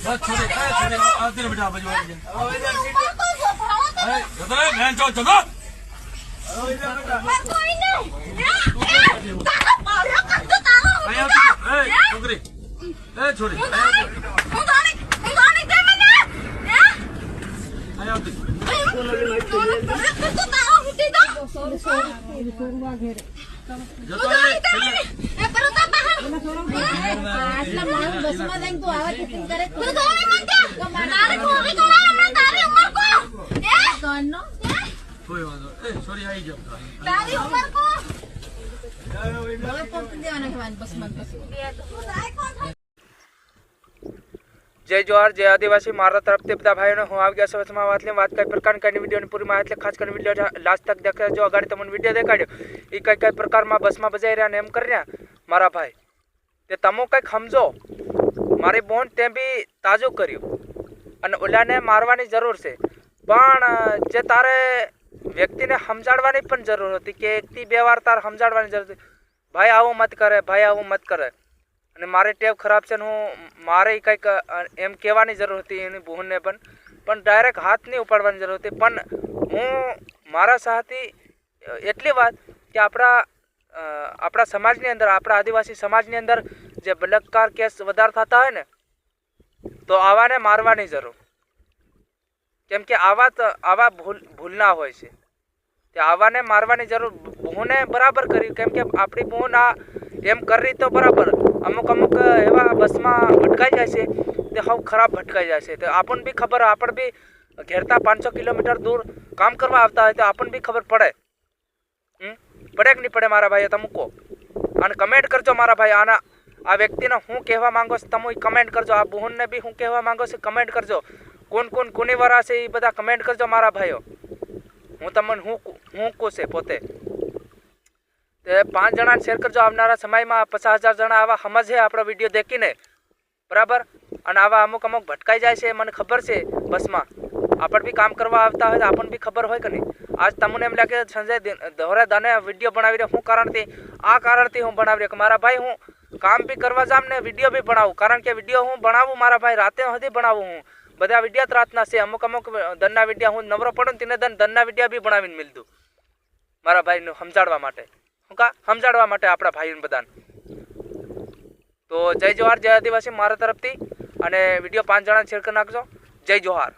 બસ છોડી આવતી બેટા બજવા દે એ જતો મેં જો જતો કોઈ નહીં તારા પાડ્યો કરતો તારો એ છોકરી એ છોડી હું ગાડી દે મને આવતી કરતો તારો ઉઠી દો જતો એ પરતા બહાર આટલા માણસ બસમાં જઈને તું આવા ટિફિન કરે તું દોડી મત તારે કોવી તોડા હમણાં તારી ઉંમર કો કણનો કોઈ વાંધો એ છોડી આવી જાવ તારી ઉંમર કો હવે પકડી દેવાના કહેવાય બસમાં जय जोहार जय आदिवासी मारा तरफ से બધા ભાઈઓને હું આવી ગયા છું વાત કઈ પ્રકારની કઈ વિડીયોની પૂરી માહિતી ખાસ કરીને વિડીયો લાસ્ટ તક દેખજો જો આગળ તમને વિડીયો દેખાડ્યો એ કઈ પ્રકારમાં બસમાં બજાઈ રહ્યા ને એમ કરી રહ્યા મારા ભાઈ તે તમો કંઈક સમજો મારી બોન તે બી તાજું કર્યું અને ઓલાને મારવાની જરૂર છે પણ જે તારે વ્યક્તિને સમજાડવાની પણ જરૂર હતી કે એકથી બે વાર તારે સમજાડવાની જરૂર હતી ભાઈ આવું મત કરે ભાઈ આવું મત કરે અને મારી ટેવ ખરાબ છે ને હું મારે કંઈક એમ કહેવાની જરૂર હતી એની બહેનને પણ ડાયરેક્ટ હાથ નહીં ઉપાડવાની જરૂર હતી પણ હું મારા સાથી એટલી વાત કે આપણા સમાજની અંદર આપણા આદિવાસી સમાજની અંદર જે બલાત્કાર કેસ વધારે થતા હોય ને તો આવાને મારવાની જરૂર કેમ કે આવા ભૂલ ના હોય છે તે આવાને મારવાની જરૂર બહુને બરાબર કરી કેમ કે આપણી બહુન આ એમ કરી તો બરાબર અમુક એવા બસમાં ભટકાઈ જાય છે તે હવે ખરાબ ભટકાઈ જાય છે તો આપણને બી ખબર આપણે બી ઘેરતા 500 કિલોમીટર દૂર કામ કરવા આવતા હોય તો આપણને બી ખબર પડે પડે કે નહીં પડે મારા ભાઈ તમે કહો અને કમેન્ટ કરજો મારા ભાઈ આ વ્યક્તિને હું કહેવા માંગો છું તમે કમેન્ટ કરજો આ બહેનને બી હું કહેવા માંગો છું કમેન્ટ કરજો કોની વાળા છે એ બધા કમેન્ટ કરજો મારા ભાઈઓ હું તમને હું કહું છે પોતે તે 5 જણાને શેર કરજો આવનારા સમયમાં 50,000 જણા આવા સમજે આપણો વિડીયો દેખીને બરાબર અને આવા અમુક ભટકાઈ જાય છે મને ખબર છે બસમાં આપણે બી કામ કરવા આવતા હોય તો આપણને બી ખબર હોય કે નહીં આજ તમને એમ લાગે સંજય દોહરા દાને વિડીયો બનાવી રહ્યો હું કારણથી હું બનાવી રહ્યો કે મારા ભાઈ હું કામ બી કરવા જામ ને વિડીયો બી બનાવું કારણ કે વિડીયો હું બનાવું મારા ભાઈ રાતે સુધી બનાવું હું બધા વિડીયો જ રાતના છે અમુક દનના વિડીયો હું નવરો પડું તેને દનના વિડીયો બી બનાવીને મિલતું મારા ભાઈને સમજાડવા માટે આપણા ભાઈઓને બધાને તો જય જોહાર જય આદિવાસી મારા તરફથી અને વિડીયો 5 જણાને શેર કરી નાખજો જય જોહાર